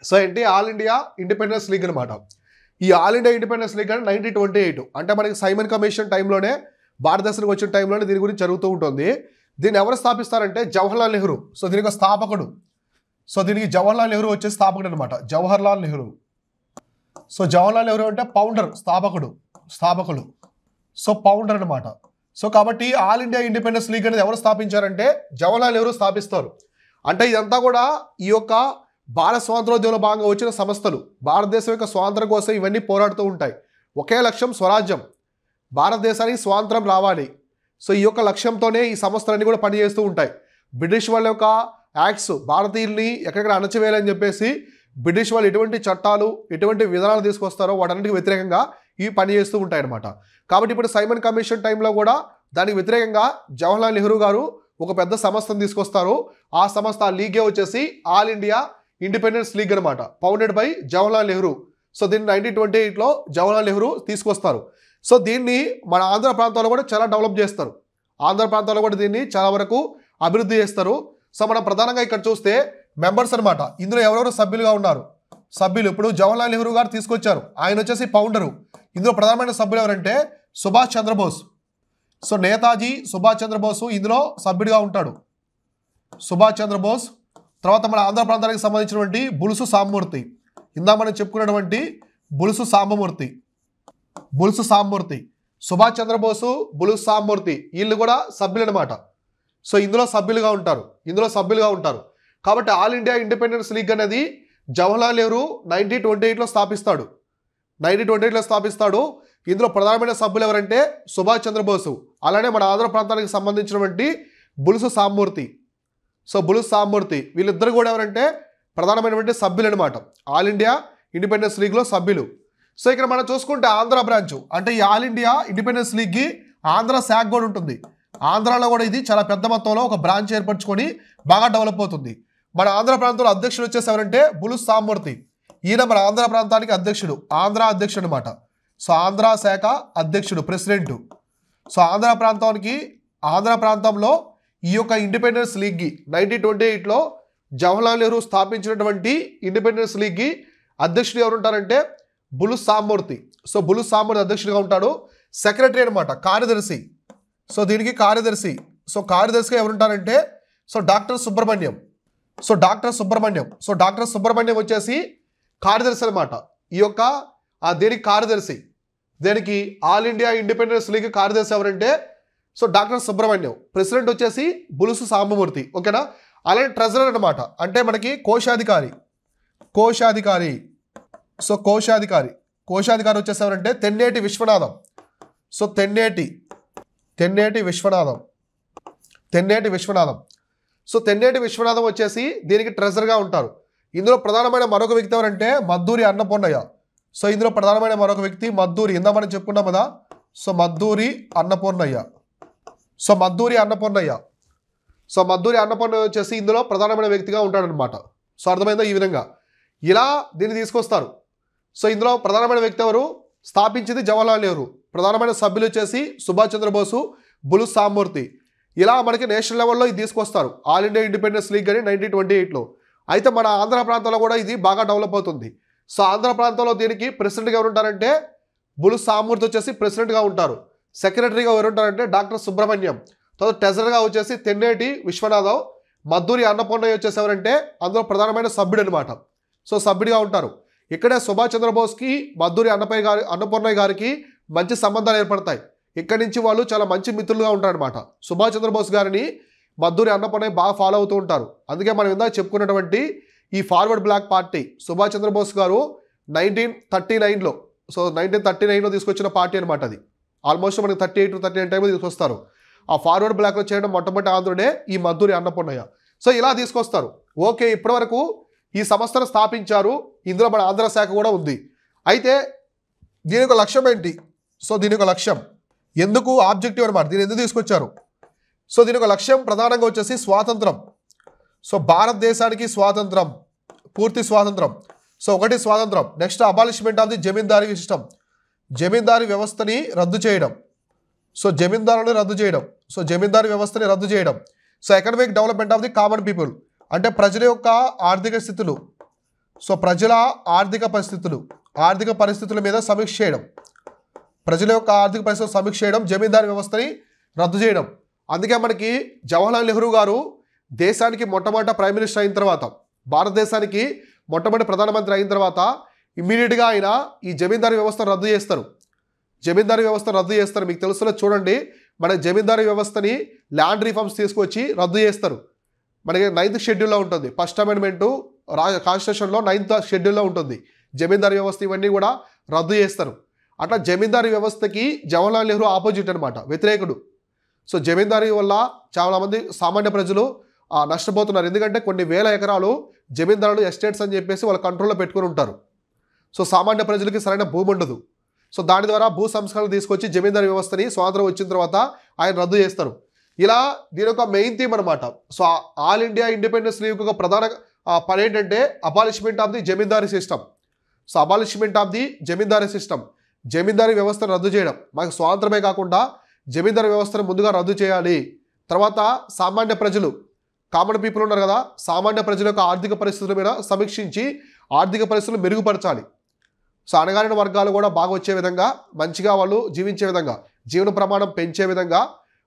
So ఏంటి all India independence league అనమాట. ఈ ఆల్ ఇండియా ఇండిపెండెన్స్ లీగ్ అంటే 1928 అంటే మనకి సైమన్ కమిషన్ టైంలోనే భారతదేశానికి వచ్చిన టైంలోనే దీని గురించి జరుగుతూ ఉంటుంది. దీన్ని ఎవరు స్థాపిస్తారంటే జవహర్లాల్ నెహ్రూ. సో దీనికి స్థాపకుడు. సో దీనికి జవహర్లాల్ నెహ్రూ వచ్చే స్థాపకుడు అనమాట. జవహర్లాల్ నెహ్రూ. సో జవహర్లాల్ నెహ్రూ అంటే ఫౌండర్, స్థాపకులు. సో ఫౌండర్ అనమాట. సో కాబట్టి ఆల్ ఇండియా ఇండిపెండెన్స్ లీగ్ అనేది ఎవరు స్థాపించారంటే జవహర్లాల్ నెహ్రూ స్థాపిస్తారు. అంటే ఇదంతా కూడా ఈ యొక్క భారత స్వాతంత్రోద్యమంలో భాగంగా వచ్చిన సంస్థలు. భారతదేశం యొక్క స్వాతంత్రం కోసం ఇవన్నీ పోరాడుతూ ఉంటాయి. ఒకే లక్ష్యం స్వరాజ్యం, భారతదేశానికి స్వాతంత్రం రావాలి. సో ఈ యొక్క లక్ష్యంతోనే ఈ సంస్థలన్నీ కూడా పనిచేస్తూ ఉంటాయి. బ్రిటిష్ వాళ్ళ యొక్క యాక్ట్స్ భారతీయుల్ని ఎక్కడెక్కడ అణచివేయాలని చెప్పేసి బ్రిటిష్ వాళ్ళు ఎటువంటి చట్టాలు ఎటువంటి విధానాలు తీసుకొస్తారో వాటన్నిటికి వ్యతిరేకంగా ఇవి పనిచేస్తూ ఉంటాయి అన్నమాట. కాబట్టి ఇప్పుడు సైమన్ కమిషన్ టైంలో కూడా దానికి వ్యతిరేకంగా జవహర్లాల్ నెహ్రూ గారు ఒక పెద్ద సంస్థను తీసుకొస్తారు. ఆ సంస్థ లీగే వచ్చేసి ఆల్ ఇండియా ఇండిపెండెన్స్ లీగ్ అనమాట. Founded by Jawaharlal Nehru. So దీన్ని 1928లో జవహర్లాల్ నెహ్రూ తీసుకొస్తారు. సో దీన్ని మన ఆంధ్ర ప్రాంతాల్లో కూడా చాలా డెవలప్ చేస్తారు. ఆంధ్ర ప్రాంతాల్లో కూడా దీన్ని చాలా వరకు అభివృద్ధి చేస్తారు. సో మనం ప్రధానంగా ఇక్కడ చూస్తే మెంబర్స్ అనమాట. ఇందులో ఎవరెవరు సభ్యులుగా ఉన్నారు? సభ్యులు ఇప్పుడు జవహర్లాల్ నెహ్రూ గారు తీసుకొచ్చారు, ఆయన వచ్చేసి ఫౌండరు. ఇందులో ప్రధానమైన సభ్యులు ఎవరంటే సుభాష్ చంద్రబోస్. సో నేతాజీ సుభాష్ చంద్రబోస్ ఇందులో సభ్యుడిగా ఉంటాడు. సుభాష్ చంద్రబోస్. తర్వాత మన ఆంధ్ర ప్రాంతానికి సంబంధించినటువంటి బులుసు సాంబమూర్తి. ఇందా మనం చెప్పుకున్నటువంటి బులుసు సాంబమూర్తి, సుభాష్ చంద్రబోసు, బులుసు సాంబమూర్తి వీళ్ళు కూడా సభ్యులు అనమాట. సో ఇందులో సభ్యులుగా ఉంటారు. కాబట్టి ఆల్ ఇండియా ఇండిపెండెన్స్ లీగ్ అనేది జవహర్లాల్ నెహ్రూ 1928లో స్థాపిస్తాడు. ఇందులో ప్రధానమైన సభ్యులు ఎవరంటే సుభాష్ చంద్రబోసు, అలానే మన ఆంధ్ర ప్రాంతానికి సంబంధించినటువంటి బులుసు సాంబమూర్తి వీళ్ళిద్దరు కూడా ఎవరంటే ప్రధానమైనటువంటి సభ్యులు అనమాట. ఆల్ ఇండియా ఇండిపెండెన్స్ లీగ్లో సభ్యులు. సో ఇక్కడ మనం చూసుకుంటే ఆంధ్ర బ్రాంచ్ అంటే ఈ ఆల్ ఇండియా ఇండిపెండెన్స్ లీగ్కి ఆంధ్ర శాఖ కూడా ఉంటుంది. ఆంధ్రాలో కూడా ఇది చాలా పెద్ద మొత్తంలో ఒక బ్రాంచ్ ఏర్పరచుకొని బాగా డెవలప్ అవుతుంది. మన ఆంధ్ర ప్రాంతంలో అధ్యక్షుడు వచ్చేసి ఎవరంటే బులుసు సాంబమూర్తి. ఈయన మన ఆంధ్ర ప్రాంతానికి ఆంధ్ర అధ్యక్షుడు అనమాట. సో ఆంధ్ర శాఖ అధ్యక్షుడు, ప్రెసిడెంట్. సో ఆంధ్ర ప్రాంతంలో ఈ యొక్క ఇండిపెండెన్స్ లీగ్కి 1928లో జవహర్లాల్ నెహ్రూ స్థాపించినటువంటి ఇండిపెండెన్స్ లీగ్కి అధ్యక్షుడు ఎవరు ఉంటారంటే బులుసు సాంబమూర్తి. సో బులుసు సాంబమూర్తి అధ్యక్షుడిగా ఉంటాడు. సెక్రటరీ అనమాట, కార్యదర్శి. సో దీనికి కార్యదర్శి. సో కార్యదర్శిగా ఎవరుంటారంటే డాక్టర్ సుబ్రహ్మణ్యం వచ్చేసి కార్యదర్శి అనమాట. ఈ యొక్క దేనికి కార్యదర్శి, దేనికి ఆల్ ఇండియా ఇండిపెండెన్స్ లీగ్ కార్యదర్శి ఎవరంటే డాక్టర్ సుబ్రహ్మణ్యం. ప్రెసిడెంట్ వచ్చేసి బులుసు సాంబమూర్తి. ఓకేనా. అలానే ట్రెజరర్ అనమాట, అంటే మనకి కోశాధికారి. సో కోశాధికారి వచ్చేసి ఎవరంటే తెన్నేటి విశ్వనాథం. సో తెన్నేటి విశ్వనాథం వచ్చేసి దీనికి ట్రెజరర్గా ఉంటారు. ఇందులో ప్రధానమైన మరొక వ్యక్తి ఎవరంటే మద్దూరి అన్నపూర్ణయ్య. సో ఇందులో ప్రధానమైన మరొక వ్యక్తి మద్దూరి, ఇందా మనం చెప్పుకున్నాం కదా. సో మద్దూరి అన్నపూర్ణయ్య వచ్చేసి ఇందులో ప్రధానమైన వ్యక్తిగా ఉంటాడనమాట. సో అర్థమైందా? ఈ విధంగా ఇలా దీన్ని తీసుకొస్తారు. సో ఇందులో ప్రధానమైన వ్యక్తి ఎవరు? స్థాపించింది జవహర్లాల్ నెహ్రూ. ప్రధానమైన సభ్యులు వచ్చేసి సుభాష్ చంద్రబోసు, బులుసు సాంబమూర్తి. ఇలా మనకి నేషనల్ లెవెల్లో ఇది తీసుకొస్తారు ఆల్ ఇండియా ఇండిపెండెన్స్ లీగ్ అని 1928లో. అయితే మన ఆంధ్ర ప్రాంతంలో కూడా ఇది బాగా డెవలప్ అవుతుంది. సో ఆంధ్ర ప్రాంతంలో దీనికి ప్రెసిడెంట్గా ఎవరు ఉంటారంటే బులుసు సాంబమూర్తి వచ్చేసి ప్రెసిడెంట్గా ఉంటారు. సెక్రటరీగా ఎవరు ఉంటారంటే డాక్టర్ సుబ్రహ్మణ్యం. తర్వాత ట్రెజరర్గా వచ్చేసి తెన్నేటి విశ్వనాథం. మద్దూరి అన్నపూర్ణయ్య వచ్చేసి ఎవరంటే అందులో ప్రధానమైన సభ్యుడు అనమాట. సో సభ్యుడిగా ఉంటారు. ఇక్కడే సుభాష్ చంద్రబోస్కి మద్దూరి అన్నపూర్ణయ్య గారికి మంచి సంబంధాలు ఏర్పడతాయి. ఇక్కడి నుంచి వాళ్ళు చాలా మంచి మిత్రులుగా ఉంటారనమాట. సుభాష్ చంద్రబోస్ గారిని మద్దూరి అన్నపూర్ణయ్య బాగా ఫాలో అవుతూ ఉంటారు. అందుకే మనం ఇందాక చెప్పుకున్నటువంటి ఈ ఫార్వర్డ్ బ్లాక్ పార్టీ సుభాష్ చంద్రబోస్ గారు 1939లో తీసుకొచ్చిన పార్టీ అనమాట. అది ఆల్మోస్ట్ మనకి 38-39 టైంలో తీసుకొస్తారు. ఆ ఫార్వర్డ్ బ్లాక్లో చేయడం మొట్టమొదటి ఆంధ్రుడే ఈ మద్దూరి అన్నపూర్ణయ్య. సో ఇలా తీసుకొస్తారు. ఓకే, ఇప్పటివరకు ఈ సంస్థను స్థాపించారు. ఇందులో మన ఆంధ్ర శాఖ కూడా ఉంది. అయితే దీని యొక్క లక్ష్యం ఏంటి? సో దీని యొక్క లక్ష్యం ఎందుకు ఆబ్జెక్టివ్ అనమాట, దీన్ని ఎందుకు తీసుకొచ్చారు? సో దీని యొక్క లక్ష్యం ప్రధానంగా వచ్చేసి స్వాతంత్రం. సో భారతదేశానికి స్వాతంత్రం, పూర్తి స్వాతంత్రం. సో ఒకటి స్వాతంత్రం. Next abolishment of the zamindari system, zamindari వ్యవస్థని రద్దు చేయడం. సో జమీందారీ వ్యవస్థని రద్దు చేయడం. So economic development of the common people, అంటే ప్రజల యొక్క ఆర్థిక స్థితులు, సో ప్రజల ఆర్థిక పరిస్థితుల మీద సమీక్ష చేయడం, ప్రజల యొక్క ఆర్థిక పరిస్థితులు సమీక్ష చేయడం, జమీందారీ వ్యవస్థని రద్దు చేయడం. అందుకే మనకి జవహర్లాల్ నెహ్రూ గారు దేశానికి మొట్టమొదట ప్రైమ్ మినిస్టర్ అయిన తర్వాత, భారతదేశానికి మొట్టమొదటి ప్రధానమంత్రి అయిన తర్వాత ఇమ్మీడియట్గా ఆయన ఈ జమీందారీ వ్యవస్థను రద్దు చేస్తారు. మీకు తెలుసులో చూడండి, మన జమీందారీ వ్యవస్థని ల్యాండ్ రిఫార్మ్స్ తీసుకొచ్చి రద్దు చేస్తారు. మనకి 9th షెడ్యూల్లో ఉంటుంది. ఫస్ట్ అమెండ్మెంటు కాన్స్టిట్యూషన్లో 9th షెడ్యూల్లో ఉంటుంది. జమీందారీ వ్యవస్థ ఇవన్నీ కూడా రద్దు చేస్తారు. అట్లా జమీందారీ వ్యవస్థకి జవహర్లాల్ నెహ్రూ ఆపోజిట్ అనమాట, వ్యతిరేకుడు. సో జమీందారీ వల్ల చాలామంది సామాన్య ప్రజలు నష్టపోతున్నారు. ఎందుకంటే కొన్ని వేల ఎకరాలు జమీందారులు ఎస్టేట్స్ అని చెప్పేసి వాళ్ళ కంట్రోల్లో పెట్టుకుని ఉంటారు. సో సామాన్య ప్రజలకి సరైన భూమి ఉండదు. సో దాని ద్వారా భూ సంస్కరణలు తీసుకొచ్చి జమీందారీ వ్యవస్థని స్వాతంత్రం వచ్చిన తర్వాత ఆయన రద్దు చేస్తారు. ఇలా దీని ఒక మెయిన్ థీమ్ అనమాట. So all India independence league ఒక ప్రధాన పని ఏంటంటే abolishment of the zamindari system. So abolishment of the zamindari system, zamindari వ్యవస్థను రద్దు చేయడం. మాకు స్వాతంత్రమే కాకుండా జమీందారీ వ్యవస్థను ముందుగా రద్దు చేయాలి. తర్వాత సామాన్య ప్రజలు, కామన్ పీపుల్ ఉన్నారు కదా, సామాన్య ప్రజల యొక్క ఆర్థిక పరిస్థితుల మీద సమీక్షించి ఆర్థిక పరిస్థితులు మెరుగుపరచాలి. సో అణగారిన వర్గాలు కూడా బాగా వచ్చే విధంగా, మంచిగా వాళ్ళు జీవించే విధంగా, జీవన ప్రమాణం పెంచే విధంగా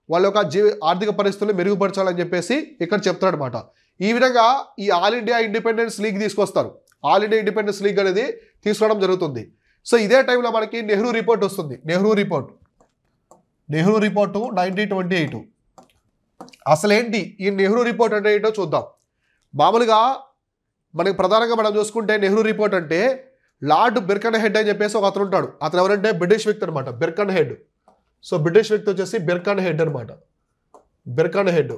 వాళ్ళ యొక్క ఆర్థిక పరిస్థితులు మెరుగుపరచాలని చెప్పేసి ఇక్కడ చెప్తాడు అనమాట. ఈ విధంగా ఈ ఆల్ ఇండియా ఇండిపెండెన్స్ లీగ్ తీసుకొస్తారు. ఆల్ ఇండియా ఇండిపెండెన్స్ లీగ్ అనేది తీసుకోవడం జరుగుతుంది. సో ఇదే టైంలో మనకి నెహ్రూ రిపోర్ట్ వస్తుంది. నెహ్రూ రిపోర్టు 1928. అసలేంటి ఈ నెహ్రూ రిపోర్ట్ అంటే ఏంటో చూద్దాం. మామూలుగా మనకి ప్రధానంగా మనం చూసుకుంటే నెహ్రూ రిపోర్ట్ అంటే లార్డ్ బిర్కన్ హెడ్ అని చెప్పేసి ఒక అతను ఉంటాడు. అతను ఎవరంటే బ్రిటిష్ వ్యక్తి అనమాట, బిర్కన్ హెడ్. సో బ్రిటిష్ వ్యక్తి వచ్చేసి బిర్కన్ హెడ్ అనమాట, బిర్కన్ హెడ్.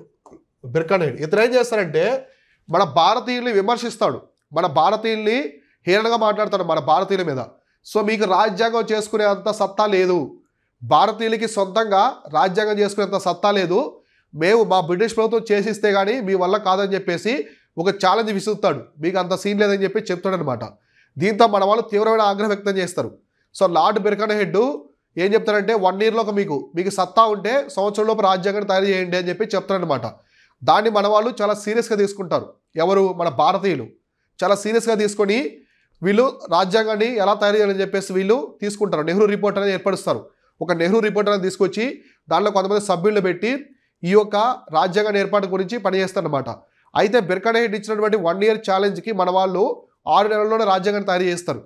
ఇతను ఏం చేస్తారంటే మన భారతీయుల్ని విమర్శిస్తాడు, మన భారతీయుల్ని హీనంగా మాట్లాడతాడు మన భారతీయుల మీద. సో మీకు రాజ్యాంగం చేసుకునే అంత సత్తా లేదు, భారతీయులకి సొంతంగా రాజ్యాంగం చేసుకునేంత సత్తా లేదు, మేము మా బ్రిటిష్ ప్రభుత్వం చేసిస్తే కానీ మీ వల్ల కాదని చెప్పేసి ఒక ఛాలెంజ్ విసురుతాడు. మీకు అంత సీన్ లేదని చెప్పి చెప్తాడనమాట. దీంతో మన వాళ్ళు తీవ్రమైన ఆగ్రహం వ్యక్తం చేస్తారు. సో లార్డ్ బిర్కన్ హెడ్ ఏం చెప్తారంటే 1 yearలో మీకు సత్తా ఉంటే సంవత్సరంలోపు రాజ్యాంగాన్ని తయారు చేయండి అని చెప్పి చెప్తారనమాట. దాన్ని మన వాళ్ళు చాలా సీరియస్గా తీసుకుంటారు. ఎవరు? మన భారతీయులు చాలా సీరియస్గా తీసుకొని వీళ్ళు రాజ్యాంగాన్ని ఎలా తయారు చేయాలని చెప్పేసి వీళ్ళు తీసుకుంటారు. నెహ్రూ రిపోర్ట్ అనేది ఏర్పరుస్తారు. ఒక నెహ్రూ రిపోర్ట్ అనేది తీసుకొచ్చి దాంట్లో కొంతమంది సభ్యులను పెట్టి ఈ యొక్క రాజ్యాంగ ఏర్పాటు గురించి పనిచేస్తారనమాట. అయితే బిర్కన్ హెడ్ ఇచ్చినటువంటి 1 year ఛాలెంజ్కి మన వాళ్ళు 6 నెలల్లోనే రాజ్యాంగాన్ని తయారు చేస్తారు.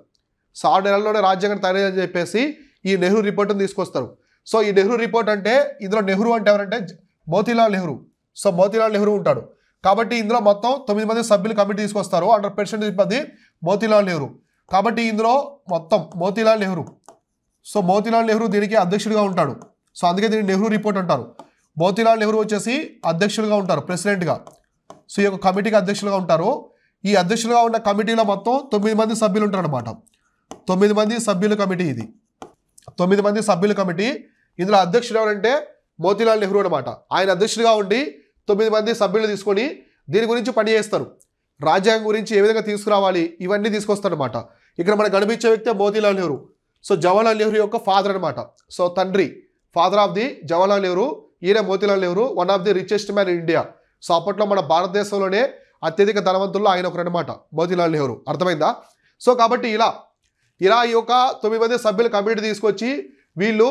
సో 6 నెలల్లోనే రాజ్యాంగాన్ని తయారు చేయని చెప్పేసి ఈ నెహ్రూ రిపోర్ట్ని తీసుకొస్తారు. సో ఈ నెహ్రూ రిపోర్ట్ అంటే ఇందులో నెహ్రూ అంటే ఎవరంటే మోతీలాల్ నెహ్రూ. సో మోతీలాల్ నెహ్రూ ఉంటాడు. కాబట్టి ఇందులో మొత్తం 9 మంది సభ్యులు కమిటీ తీసుకొస్తారు. 100% మోతీలాల్ నెహ్రూ. కాబట్టి ఇందులో మొత్తం మోతీలాల్ నెహ్రూ. సో మోతీలాల్ నెహ్రూ దీనికి అధ్యక్షుడిగా ఉంటాడు. సో అందుకే దీన్ని నెహ్రూ రిపోర్ట్ అంటారు. మోతీలాల్ నెహ్రూ వచ్చేసి అధ్యక్షులుగా ఉంటారు, ప్రెసిడెంట్గా. సో ఈ యొక్క కమిటీకి అధ్యక్షులుగా ఉంటారు. ఈ అధ్యక్షులుగా ఉన్న కమిటీలో మొత్తం 9 మంది సభ్యులు ఉంటారు అనమాట. 9 మంది సభ్యుల కమిటీ ఇది. 9 మంది సభ్యుల కమిటీ. ఇందులో అధ్యక్షుడు ఎవరంటే మోతీలాల్ నెహ్రూ అనమాట. ఆయన అధ్యక్షుడిగా ఉండి 9 మంది సభ్యులు తీసుకొని దీని గురించి పనిచేస్తారు. రాజ్యాంగం గురించి ఏ విధంగా తీసుకురావాలి ఇవన్నీ తీసుకొస్తారనమాట. ఇక్కడ మనకు కనిపించే వ్యక్తి మోతీలాల్ నెహ్రూ. సో జవహర్లాల్ నెహ్రూ యొక్క ఫాదర్ అనమాట. సో తండ్రి, father of the Jawaharlal Nehru. ఈయన Motilal Nehru, one of the richest man in India. So అప్పట్లో మన భారతదేశంలోనే అత్యధిక ధనవంతుల్లో ఆయన ఒకరనమాట మోతీలాల్ నెహ్రూ. అర్థమైందా? సో కాబట్టి ఇలా ఈ యొక్క 9 మంది సభ్యుల కమిటీ తీసుకొచ్చి వీళ్ళు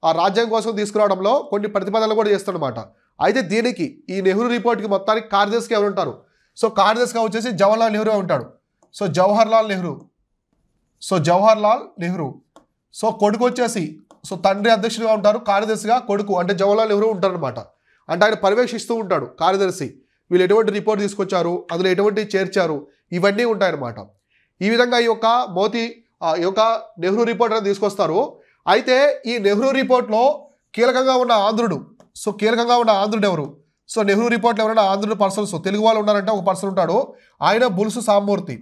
ఆ రాజ్యాంగం కోసం తీసుకురావడంలో కొన్ని ప్రతిపాదనలు కూడా చేస్తారనమాట. అయితే దీనికి ఈ నెహ్రూ రిపోర్ట్కి మొత్తానికి కార్యదర్శిగా ఎవరు ఉంటారు? సో కార్యదర్శిగా వచ్చేసి జవహర్లాల్ నెహ్రూ ఉంటాడు. సో జవహర్లాల్ నెహ్రూ. సో కొడుకు వచ్చేసి సో తండ్రి అధ్యక్షుడిగా ఉంటారు, కార్యదర్శిగా కొడుకు అంటే జవహర్లాల్ నెహ్రూ ఉంటారనమాట. అంటే ఆయన పర్యవేక్షిస్తూ ఉంటాడు కార్యదర్శి. వీళ్ళు ఎటువంటి రిపోర్ట్ తీసుకొచ్చారు, అందులో ఎటువంటి చేర్చారు, ఇవన్నీ ఉంటాయన్నమాట. ఈ విధంగా ఈ యొక్క నెహ్రూ రిపోర్ట్ అనేది తీసుకొస్తారు. అయితే ఈ నెహ్రూ రిపోర్ట్లో కీలకంగా ఉన్న ఆంధ్రుడు. సో కీలకంగా ఉన్న ఆంధ్రుడు ఎవరు? సో నెహ్రూ రిపోర్ట్లో ఎవరైనా ఆంధ్రుడు పర్సన్స్ తెలుగు వాళ్ళు ఉన్నారంటే ఒక పర్సన్ ఉంటాడు, ఆయన బులుసు సామమూర్తి.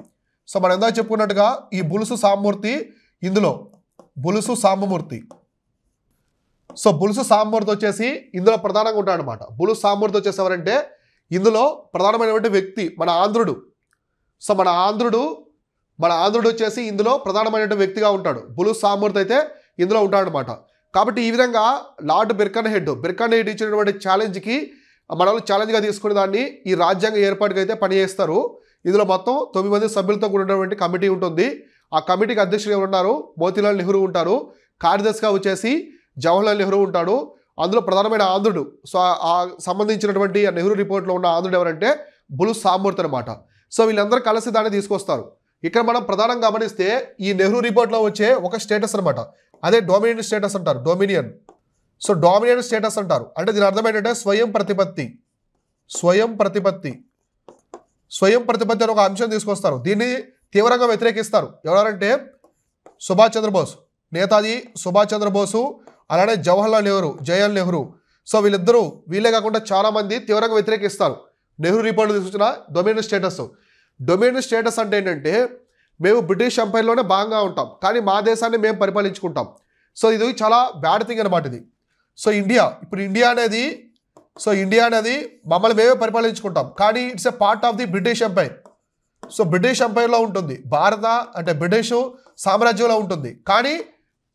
సో మనం ఎందాక చెప్పుకున్నట్టుగా ఈ బులుసు సామమూర్తి ఇందులో బులుసు సామమూర్తి. సో బులుసు సామమూర్తి వచ్చేసి ఇందులో ప్రధానంగా ఉంటాడు అనమాట. బులుసు సామమూర్తి వచ్చేసి ఎవరంటే ఇందులో ప్రధానమైనటువంటి వ్యక్తి మన ఆంధ్రుడు. సో మన ఆంధ్రుడు వచ్చేసి ఇందులో ప్రధానమైనటువంటి వ్యక్తిగా ఉంటాడు. బులుసు సామమూర్తి అయితే ఇందులో ఉంటాడు అనమాట. కాబట్టి ఈ విధంగా లార్డ్ బిర్కన్ హెడ్ ఇచ్చినటువంటి ఛాలెంజ్కి మన వాళ్ళు ఛాలెంజ్గా తీసుకునే దాన్ని ఈ రాజ్యాంగ ఏర్పాటుకి అయితే పనిచేస్తారు. ఇందులో మొత్తం 9 మంది సభ్యులతో కూడినటువంటి కమిటీ ఉంటుంది. ఆ కమిటీకి అధ్యక్షులు ఎవరు ఉన్నారు? మోతీలాల్ నెహ్రూ ఉంటారు. కార్యదర్శిగా వచ్చేసి జవహర్లాల్ నెహ్రూ ఉంటాడు. అందులో ప్రధానమైన ఆంధ్రుడు, సో ఆ సంబంధించినటువంటి నెహ్రూ రిపోర్ట్లో ఉన్న ఆంధ్రుడు ఎవరంటే బులు సామూర్తి అనమాట. సో వీళ్ళందరూ కలిసి దాన్ని తీసుకొస్తారు. ఇక్కడ మనం ప్రధానంగా గమనిస్తే ఈ నెహ్రూ రిపోర్ట్లో వచ్చే ఒక స్టేటస్ అనమాట, అదే డొమినియన్ స్టేటస్ అంటారు. డొమినియన్. సో డొమినియన్ స్టేటస్ అంటారు. అంటే దీని అర్థం ఏంటంటే స్వయం ప్రతిపత్తి. స్వయం ప్రతిపత్తి అని ఒక అంశం తీసుకొస్తారు. దీన్ని తీవ్రంగా వ్యతిరేకిస్తారు. ఎవరంటే సుభాష్ చంద్రబోస్, నేతాజీ సుభాష్ చంద్రబోసు, అలానే జవహర్లాల్ నెహ్రూ. సో వీళ్ళే కాకుండా చాలామంది తీవ్రంగా వ్యతిరేకిస్తారు నెహ్రూ రిపోర్ట్లో తీసుకొచ్చిన డొమినియన్ స్టేటస్. డొమినియన్ స్టేటస్ అంటే ఏంటంటే మేము బ్రిటిష్ ఎంపైర్లోనే భాగంగా ఉంటాం, కానీ మా దేశాన్ని మేము పరిపాలించుకుంటాం. సో ఇది చాలా బ్యాడ్ థింగ్ అనమాట ఇది. సో ఇండియా అనేది మమ్మల్ని మేమే పరిపాలించుకుంటాం, కానీ it's a part of the British empire. So British ఎంపైర్లో ఉంటుంది, భారత అంటే బ్రిటిష్ సామ్రాజ్యంలో ఉంటుంది, కానీ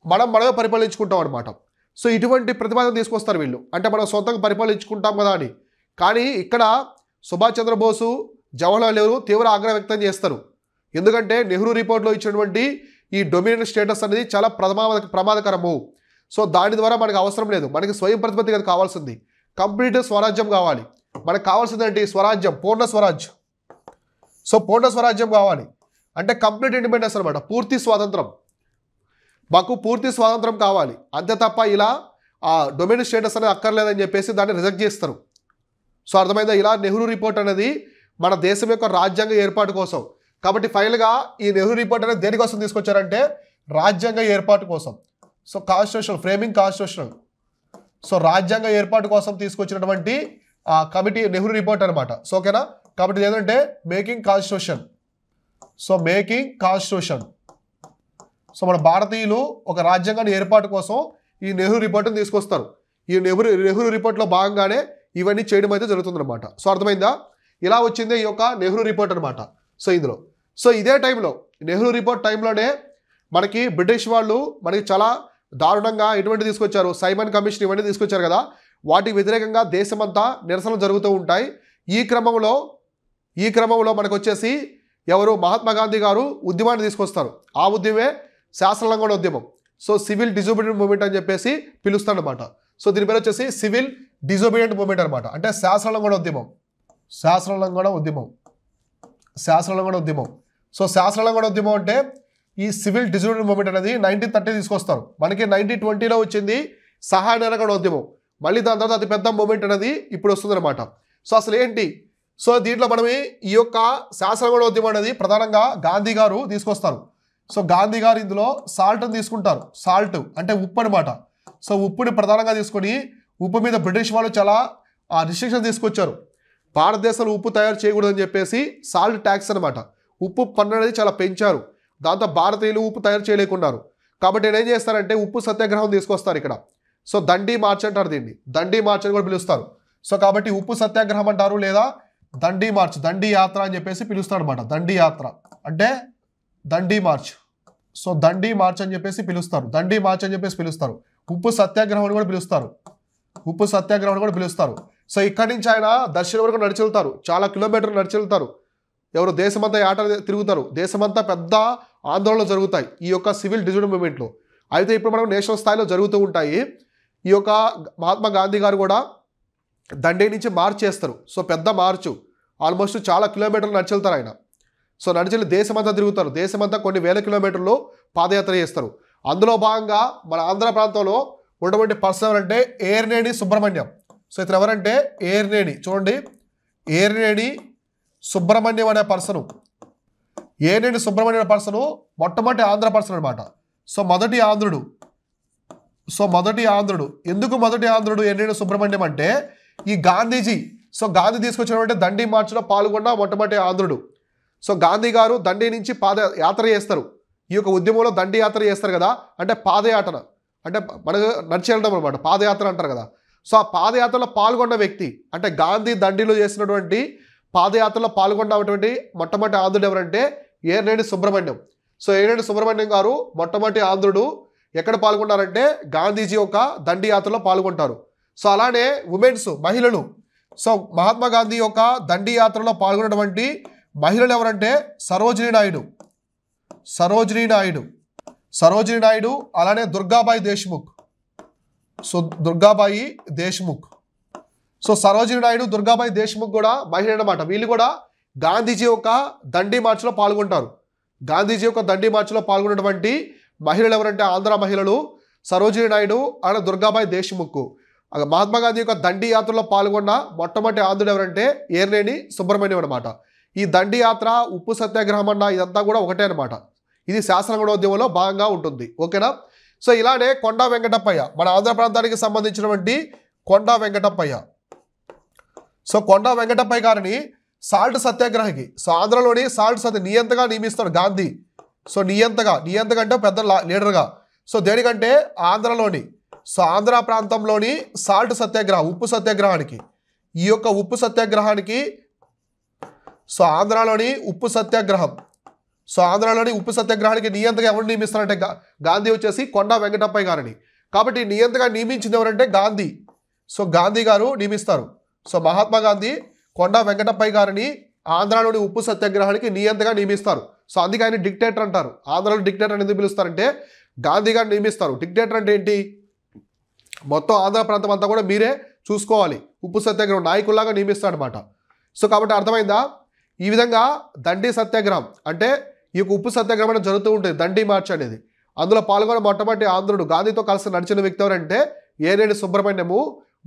మనమే పరిపాలించుకుంటాం అనమాట. సో ఇటువంటి ప్రతిపాదన తీసుకొస్తారు వీళ్ళు, అంటే మనం సొంతంగా పరిపాలించుకుంటాం కదా అని. కానీ ఇక్కడ సుభాష్ చంద్రబోసు, జవహర్లాల్ నెహ్రూ తీవ్ర ఆగ్రహం వ్యక్తం చేస్తారు. ఎందుకంటే నెహ్రూ రిపోర్ట్లో ఇచ్చినటువంటి ఈ డొమినియన్ స్టేటస్ అనేది చాలా ప్రమాదకరము. సో దాని ద్వారా మనకు అవసరం లేదు, మనకి స్వయం ప్రతిపత్తి కదా కావాల్సింది, కంప్లీట్ స్వరాజ్యం కావాలి. మనకు కావాల్సింది ఏంటి? స్వరాజ్యం, పూర్ణ స్వరాజ్యం. సో పూర్ణ స్వరాజ్యం కావాలి అంటే కంప్లీట్ ఇండిపెండెన్స్ అనమాట, పూర్తి స్వాతంత్రం. మాకు పూర్తి స్వాతంత్రం కావాలి, అంతే తప్ప ఇలా ఆ డొమినియన్ స్టేటస్ అనేది అక్కర్లేదని చెప్పేసి దాన్ని రిజెక్ట్ చేస్తారు. సో అర్థమైందా? ఇలా నెహ్రూ రిపోర్ట్ అనేది మన దేశం యొక్క రాజ్యాంగ ఏర్పాటు కోసం. కాబట్టి ఫైనల్గా ఈ నెహ్రూ రిపోర్ట్ అనేది దేనికోసం తీసుకొచ్చారంటే రాజ్యాంగ ఏర్పాటు కోసం. So constitution framing constitution. So రాజ్యాంగ ఏర్పాటు కోసం తీసుకొచ్చినటువంటి కమిటీ నెహ్రూ రిపోర్ట్ అనమాట. సో ఓకేనా? కాబట్టి ఏంటంటే making constitution. So making constitution. So మన భారతీయులు ఒక రాజ్యాంగాన్ని ఏర్పాటు కోసం ఈ నెహ్రూ రిపోర్ట్ని తీసుకొస్తారు. ఈ నెహ్రూ రిపోర్ట్లో భాగంగానే ఇవన్నీ చేయడం అయితే జరుగుతుందన్నమాట. సో అర్థమైందా? ఇలా వచ్చిందే ఈ యొక్క నెహ్రూ రిపోర్ట్ అనమాట. సో ఇందులో ఇదే టైంలో నెహ్రూ రిపోర్ట్ టైంలోనే మనకి బ్రిటిష్ వాళ్ళు మనకి చాలా దారుణంగా ఎటువంటి తీసుకొచ్చారు, సైమన్ కమిషన్ ఇవన్నీ తీసుకొచ్చారు కదా, వాటికి వ్యతిరేకంగా దేశమంతా నిరసనలు జరుగుతూ ఉంటాయి. ఈ క్రమంలో మనకు వచ్చేసి ఎవరు? మహాత్మా గాంధీ గారు ఉద్యమాన్ని తీసుకొస్తారు. ఆ ఉద్యమే శాసనలంఘన ఉద్యమం. సో సివిల్ డిజోబీడియంట్ మూవ్మెంట్ అని చెప్పేసి పిలుస్తాడు అనమాట. సో దీని పేరు వచ్చేసి సివిల్ డిజోబీడియంట్ మూవ్మెంట్ అనమాట, అంటే శాసనలంఘన ఉద్యమం. సో శాసనలంఘన ఉద్యమం అంటే ఈ సివిల్ డిజోబీడియంట్ మూవ్మెంట్ అనేది 1930 తీసుకొస్తారు. మనకి 1920లో వచ్చింది సహాయ నిరాకరణ ఉద్యమం. మళ్ళీ దాని తర్వాత అతిపెద్ద మూవ్మెంట్ అనేది ఇప్పుడు వస్తుందన్నమాట. సో అసలు ఏంటి? సో దీంట్లో మనం ఈ యొక్క శాసనలంఘన ఉద్యమం అనేది ప్రధానంగా గాంధీ గారు తీసుకొస్తారు. సో గాంధీ గారు ఇందులో సాల్ట్ని తీసుకుంటారు. సాల్ట్ అంటే ఉప్పు అనమాట. సో ఉప్పుని ప్రధానంగా తీసుకొని ఉప్పు మీద బ్రిటిష్ వాళ్ళు చాలా రిస్ట్రిక్షన్ తీసుకొచ్చారు. భారతదేశంలో ఉప్పు తయారు చేయకూడదని చెప్పేసి సాల్ట్ ట్యాక్స్ అనమాట, ఉప్పు పన్ను అనేది చాలా పెంచారు. దాంతో భారతీయులు ఉప్పు తయారు చేయలేకున్నారు. కాబట్టి నేను ఏం చేస్తారంటే ఉప్పు సత్యాగ్రహం తీసుకొస్తారు ఇక్కడ. సో దండి మార్చ్ అంటారు, దీన్ని దండి మార్చ్ అని కూడా పిలుస్తారు. సో కాబట్టి ఉప్పు సత్యాగ్రహం అంటారు, లేదా దండి మార్చ్, దండి యాత్ర అని చెప్పేసి పిలుస్తారు అనమాట. దండి యాత్ర అంటే దండి మార్చ్. సో దండి మార్చ్ అని చెప్పేసి పిలుస్తారు. ఉప్పు సత్యాగ్రహం అని కూడా పిలుస్తారు. సో ఇక్కడి నుంచి ఆయన దర్శనం వరకు నడిచి వెళ్తారు, చాలా కిలోమీటర్లు నడిచి వెళ్తారు. ఎవరు? దేశమంతా ఆట తిరుగుతారు, దేశమంతా పెద్ద ఆందోళనలు జరుగుతాయి ఈ యొక్క సివిల్ డిజోబీడియంట్ మూవ్మెంట్లో. అయితే ఇప్పుడు మనం నేషనల్ స్థాయిలో జరుగుతూ ఉంటాయి. ఈ యొక్క మహాత్మా గాంధీ గారు కూడా దండి నుంచి మార్చ్ చేస్తారు. సో పెద్ద మార్చు, ఆల్మోస్ట్ చాలా కిలోమీటర్లు నడిచి వెళ్తారు ఆయన. సో నడిచి దేశమంతా తిరుగుతారు, దేశమంతా కొన్ని వేల కిలోమీటర్లు పాదయాత్ర చేస్తారు. అందులో భాగంగా మన ఆంధ్ర ప్రాంతంలో ఉన్నటువంటి పర్సన్ ఎవరంటే ఏర్నేని సుబ్రహ్మణ్యం. సో ఇతను ఎవరంటే ఏర్నేని, చూడండి ఏర్నేని సుబ్రహ్మణ్యం అనే పర్సను. ఏర్నేని సుబ్రహ్మణ్యం అనే పర్సను మొట్టమొదటి ఆంధ్ర పర్సన్ అనమాట. సో మొదటి ఆంధ్రుడు. ఎందుకు మొదటి ఆంధ్రుడు ఏర్నేని సుబ్రహ్మణ్యం అంటే ఈ గాంధీ తీసుకొచ్చినటువంటి దండి మార్చిలో పాల్గొన్న మొట్టమొదటి ఆంధ్రుడు. సో గాంధీ గారు దండి నుంచి పాదయాత్ర చేస్తారు. ఈ యొక్క ఉద్యమంలో దండి యాత్ర చేస్తారు కదా, అంటే పాదయాత్ర అంటే మనకు నడిచి వెళ్ళడం అనమాట, పాదయాత్ర అంటారు కదా. సో ఆ పాదయాత్రలో పాల్గొన్న వ్యక్తి అంటే గాంధీ దండిలో చేసినటువంటి పాదయాత్రలో పాల్గొన్నటువంటి మొట్టమొదటి ఆంధ్రుడు ఎవరంటే ఏర్నేని సుబ్రహ్మణ్యం. సో ఏర్నేని సుబ్రహ్మణ్యం గారు మొట్టమొదటి ఆంధ్రుడు. ఎక్కడ పాల్గొన్నారంటే గాంధీజీ యొక్క దండి యాత్రలో పాల్గొంటారు. సో అలానే మహిళలు. సో మహాత్మా గాంధీ యొక్క దండి యాత్రలో పాల్గొన్నటువంటి మహిళలు ఎవరంటే సరోజినీ నాయుడు, అలానే దుర్గాబాయి దేశ్ముఖ్. సో దుర్గాబాయి దేశ్ముఖ్. సో సరోజినీ నాయుడు, దుర్గాబాయి దేశ్ముఖ్ కూడా మహిళ అన్నమాట. వీళ్ళు కూడా గాంధీజీ యొక్క దండి మార్చ్లో పాల్గొంటారు. గాంధీజీ యొక్క దండి మార్చ్లో పాల్గొన్నటువంటి మహిళలు ఎవరంటే ఆంధ్ర మహిళలు సరోజినీ నాయుడు అలానే దుర్గాబాయి దేశ్ముఖ్. మహాత్మా గాంధీ యొక్క దండి యాత్రలో పాల్గొన్న మొట్టమొదటి ఆంధ్రుడు ఎవరంటే ఏర్నేని సుబ్రహ్మణ్యం అనమాట. ఈ దండి యాత్ర, ఉప్పు సత్యాగ్రహం అన్న ఇదంతా కూడా ఒకటే అనమాట. ఇది శాసనగణోద్యమంలో భాగంగా ఉంటుంది. ఓకేనా. సో ఇలానే కొండా వెంకటప్పయ్య, మన ఆంధ్ర ప్రాంతానికి సంబంధించినటువంటి కొండా వెంకటప్పయ్య. సో కొండా వెంకటప్పయ్య గారిని సాల్ట్ సత్యాగ్రహకి, సో ఆంధ్రలోని సాల్ట్ నియంతగా నియమిస్తాడు గాంధీ. సో నియంతగా అంటే పెద్ద లీడర్గా. సో దేనికంటే ఆంధ్రలోని, సో ఆంధ్ర ప్రాంతంలోని సాల్ట్ సత్యాగ్రహం, ఉప్పు సత్యాగ్రహానికి, ఈ యొక్క ఉప్పు సత్యాగ్రహానికి, సో ఆంధ్రలోని ఉప్పు సత్యాగ్రహానికి నియంతగా ఎవరు నియమిస్తారంటే గాంధీ వచ్చేసి కొండా వెంకటప్పయ్య గారిని. కాబట్టి నియంతగా నియమించింది ఎవరంటే గాంధీ. సో గాంధీ గారు నియమిస్తారు. సో మహాత్మా గాంధీ కొండా వెంకటప్పయ్య గారిని ఆంధ్రాలోని ఉప్పు సత్యాగ్రహానికి నియంతగా నియమిస్తారు. సో అందుకే ఆయన డిక్టేటర్ అంటారు. ఆంధ్రాలో డిక్టేటర్ అని ఎందుకు పిలుస్తారంటే గాంధీ గారిని నియమిస్తారు. డిక్టేటర్ అంటే ఏంటి, మొత్తం ఆంధ్ర ప్రాంతం అంతా కూడా మీరే చూసుకోవాలి, ఉప్పు సత్యాగ్రహం నాయకుల్లాగా నియమిస్తాడు అనమాట. సో కాబట్టి అర్థమైందా. ఈ విధంగా దండి సత్యాగ్రహం అంటే ఈ యొక్క ఉప్పు సత్యాగ్రహం అనేది జరుగుతూ ఉంటుంది, దండి మార్చ్ అనేది. అందులో పాల్గొన్న మొట్టమొదటి ఆంధ్రుడు, గాంధీతో కలిసి నడిచిన వ్యక్తి ఎవరంటే ఏరేని సుబ్రహ్మణ్యము.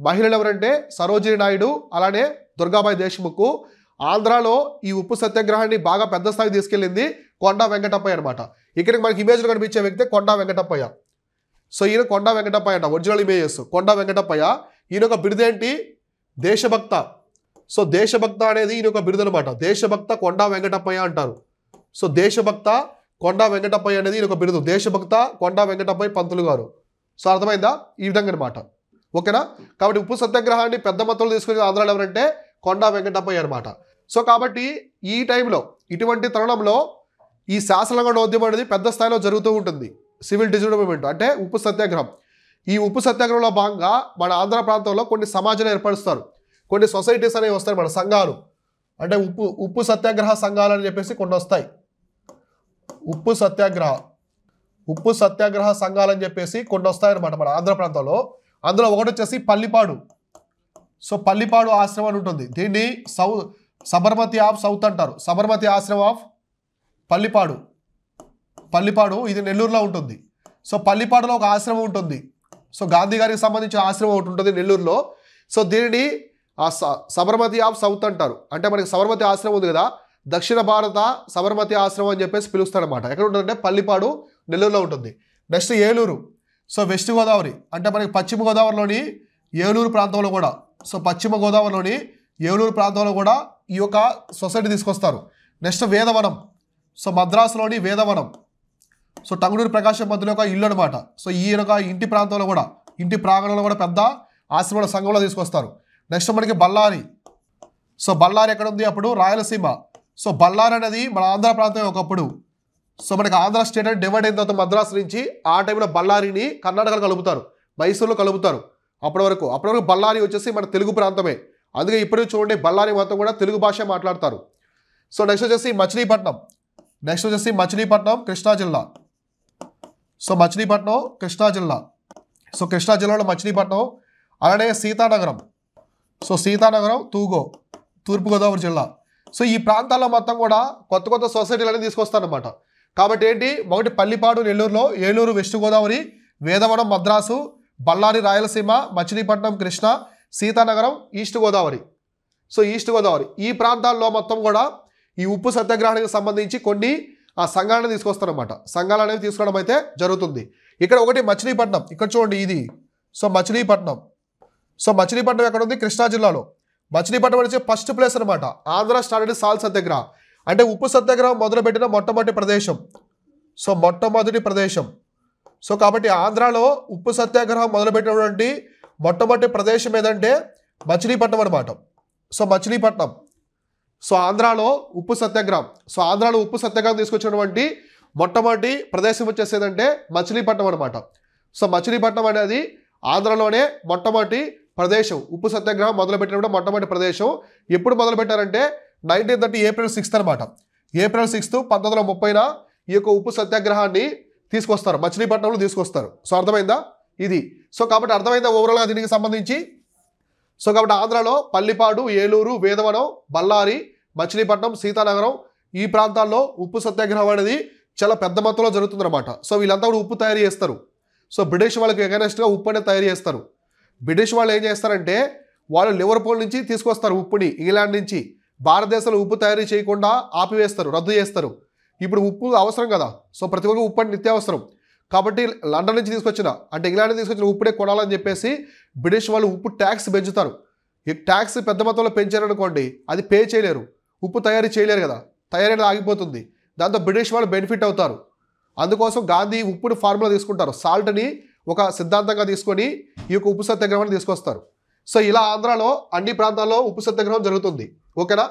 మహిళలు ఎవరంటే సరోజినీ నాయుడు అలానే దుర్గాబాయి దేశ్ముఖ్. ఆంధ్రాలో ఈ ఉప్పు సత్యాగ్రహాన్ని బాగా పెద్ద స్థాయికి తీసుకెళ్ళింది కొండా వెంకటప్పయ్య అనమాట. ఇక్కడికి మనకి ఇమేజ్లో కనిపించే వ్యక్తి కొండా వెంకటప్పయ్య. సో ఈయన కొండా వెంకటప్పయ్య అంట, ఒరిజినల్ ఇమేజెస్ కొండా వెంకటప్పయ్య. ఈయన ఒక బిరుదేంటి, దేశభక్త. సో దేశభక్త అనేది ఈయన ఒక బిరుదు అనమాట. దేశభక్త కొండా వెంకటప్పయ్య అంటారు. సో దేశభక్త కొండా వెంకటప్పయ్య అనేది ఈయన ఒక బిరుదు. దేశభక్త కొండా వెంకటప్పయ్య పంతులు గారు. సో అర్థమైందా, ఈ విధంగా అనమాట. ఓకేనా. కాబట్టి ఉప్పు సత్యాగ్రహాన్ని పెద్ద మొత్తంలో తీసుకునే ఆంధ్రాలో ఎవరంటే కొండా వెంకటప్పయ్య అనమాట. సో కాబట్టి ఈ టైంలో, ఇటువంటి తరుణంలో ఈ శాసనగణోద్యమం అనేది పెద్ద స్థాయిలో జరుగుతూ ఉంటుంది. సివిల్ డిస్ఓబీమెంట్ అంటే ఉప్పు సత్యాగ్రహం. ఈ ఉప్పు సత్యాగ్రహంలో భాగంగా మన ఆంధ్ర ప్రాంతంలో కొన్ని సమాజాలు ఏర్పరుస్తారు, కొన్ని సొసైటీస్ అనేవి వస్తాయి, మన సంఘాలు. అంటే ఉప్పు సత్యాగ్రహ సంఘాలు అని చెప్పేసి కొన్ని వస్తాయి. ఉప్పు సత్యాగ్రహ సంఘాలు అని చెప్పేసి కొన్ని వస్తాయన్నమాట మన ఆంధ్ర ప్రాంతంలో. అందులో ఒకటి వచ్చేసి పల్లిపాడు. సో పల్లిపాడు ఆశ్రమం అని ఉంటుంది. దీన్ని సబర్మతి ఆఫ్ సౌత్ అంటారు. సబర్మతి ఆశ్రమం ఆఫ్ పల్లిపాడు ఇది నెల్లూరులో ఉంటుంది. సో పల్లిపాడులో ఒక ఆశ్రమం ఉంటుంది. సో గాంధీ గారికి సంబంధించిన ఆశ్రమం ఒకటి ఉంటుంది నెల్లూరులో. సో దీనిని సబర్మతి ఆఫ్ సౌత్ అంటారు. అంటే మనకి సబర్మతి ఆశ్రమం ఉంది కదా, దక్షిణ భారత సబర్మతి ఆశ్రమం అని చెప్పేసి పిలుస్తారనమాట. ఎక్కడ ఉంటుందంటే పల్లిపాడు నెల్లూరులో ఉంటుంది. Next Eluru. So west Godavari అంటే మనకి పశ్చిమ గోదావరిలోని ఏలూరు ప్రాంతంలో కూడా, సో పశ్చిమ గోదావరిలోని ఏలూరు ప్రాంతంలో కూడా ఈ యొక్క సొసైటీ తీసుకొస్తారు. Next వేదవనం. So మద్రాసులోని వేదవనం. So Tanguturi Prakasam పంతుల యొక్క ఇల్లు అనమాట. సో ఈ యొక్క ఇంటి ప్రాంతంలో కూడా, ఇంటి ప్రాంగణంలో కూడా పెద్ద ఆశ్రమ సంఘంలో తీసుకొస్తారు. నెక్స్ట్ మనకి బళ్ళారి. సో బళ్ళారి ఎక్కడ ఉంది అప్పుడు, రాయలసీమ. సో బళ్ళారి అనేది మన ఆంధ్ర ప్రాంతం ఒకప్పుడు. సో మనకి ఆంధ్ర స్టేట్ అని డివైడ్ అయిన తర్వాత మద్రాసు నుంచి ఆ టైంలో బళ్ళారిని కర్ణాటకలో కలుపుతారు, మైసూరులో కలుపుతారు. అప్పటి వరకు బళ్ళారి వచ్చేసి మన తెలుగు ప్రాంతమే. అందుకే ఇప్పుడు చూడండి బళ్ళారి మొత్తం కూడా తెలుగు భాష మాట్లాడతారు. సో నెక్స్ట్ వచ్చేసి మచిలీపట్నం. కృష్ణా జిల్లా. సో మచిలీపట్నం కృష్ణా జిల్లా. సో కృష్ణా జిల్లాలో మచిలీపట్నం. అలానే సీతానగరం. సో సీతానగరం తూర్పుగోదావరి జిల్లా. సో ఈ ప్రాంతాల్లో మొత్తం కూడా కొత్త సొసైటీలు అనేది తీసుకొస్తారనమాట. కాబట్టి ఏంటి, ఒకటి పల్లిపాడు నెల్లూరులో, Eluru west Godavari, Vedavanam Madras, Ballari Rayalaseema, Machilipatnam Krishna, Seethanagaram east Godavari. So east Godavari ఈ ప్రాంతాల్లో మొత్తం కూడా ఈ ఉప్పు సత్యాగ్రహానికి సంబంధించి కొన్ని ఆ సంఘాలను తీసుకొస్తారనమాట. సంఘాలు అనేవి తీసుకోవడం అయితే జరుగుతుంది. ఇక్కడ ఒకటి మచిలీపట్నం, ఇక్కడ చూడండి ఇది. సో మచిలీపట్నం ఎక్కడ ఉంది, కృష్ణా జిల్లాలో. మచిలీపట్నం వచ్చి ఫస్ట్ ప్లేస్ అనమాట. ఆంధ్ర స్టార్టెడ్ సాల్ట్ సత్యాగ్రహం అంటే ఉప్పు సత్యాగ్రహం మొదలుపెట్టిన మొట్టమొదటి ప్రదేశం. సో కాబట్టి ఆంధ్రాలో ఉప్పు సత్యాగ్రహం మొదలుపెట్టినటువంటి మొట్టమొదటి ప్రదేశం ఏదంటే మచిలీపట్నం అనమాట. సో మచిలీపట్నం. సో ఆంధ్రాలో ఉప్పు సత్యాగ్రహం తీసుకొచ్చినటువంటి మొట్టమొదటి ప్రదేశం వచ్చేసేదంటే మచిలీపట్నం అనమాట. సో మచిలీపట్నం అనేది ఆంధ్రలోనే మొట్టమొదటి ప్రదేశం. ఉప్పు సత్యాగ్రహం మొదలుపెట్టినప్పుడు మొట్టమొదటి ప్రదేశం. ఎప్పుడు మొదలుపెట్టారంటే 1930 ఏప్రిల్ 6th అనమాట. ఏప్రిల్ 6th 1930న ఈ యొక్క ఉప్పు సత్యాగ్రహాన్ని తీసుకొస్తారు, మచిలీపట్నంలో తీసుకొస్తారు. సో అర్థమైందా ఇది? సో కాబట్టి అర్థమైందా ఓవరాల్గా దీనికి సంబంధించి? సో కాబట్టి ఆంధ్రాలో పల్లిపాడు, ఏలూరు, వేదవనం, బళ్ళారి, మచిలీపట్నం, సీతానగరం ఈ ప్రాంతాల్లో ఉప్పు సత్యాగ్రహం అనేది చాలా పెద్ద మొత్తంలో జరుగుతుందన్నమాట. సో వీళ్ళంతా కూడా ఉప్పు తయారు చేస్తారు. సో బ్రిటిష్ వాళ్ళకి ఎగనెస్ట్గా ఉప్పు అనేది తయారు చేస్తారు. బ్రిటిష్ వాళ్ళు ఏం చేస్తారంటే వాళ్ళు లివర్పూల్ నుంచి తీసుకొస్తారు ఉప్పుని, ఇంగ్లాండ్ నుంచి. భారతదేశంలో ఉప్పు తయారీ చేయకుండా ఆపివేస్తారు, రద్దు చేస్తారు. ఇప్పుడు ఉప్పు అవసరం కదా, సో ప్రతి ఒక్క ఉప్పు అంటే నిత్యావసరం. కాబట్టి లండన్ నుంచి తీసుకొచ్చిన అంటే ఇంగ్లాండ్ నుంచి తీసుకొచ్చిన ఉప్పుడే కొనాలని చెప్పేసి బ్రిటిష్ వాళ్ళు ఉప్పు ట్యాక్స్ పెంచుతారు. ఈ ట్యాక్స్ పెద్ద మొత్తంలో పెంచారనుకోండి అది పే చేయలేరు, ఉప్పు తయారీ చేయలేరు కదా, తయారీ అనేది ఆగిపోతుంది. దాంతో బ్రిటిష్ వాళ్ళు బెనిఫిట్ అవుతారు. అందుకోసం గాంధీ ఉప్పుని ఫార్ములా తీసుకుంటారు, సాల్ట్ని ఒక సిద్ధాంతంగా తీసుకొని ఈ యొక్క ఉప్పు సత్యాగ్రహాన్ని తీసుకొస్తారు. సో ఇలా ఆంధ్రాలో అన్ని ప్రాంతాల్లో ఉప్పు సత్యాగ్రహం జరుగుతుంది. ఓకేనా?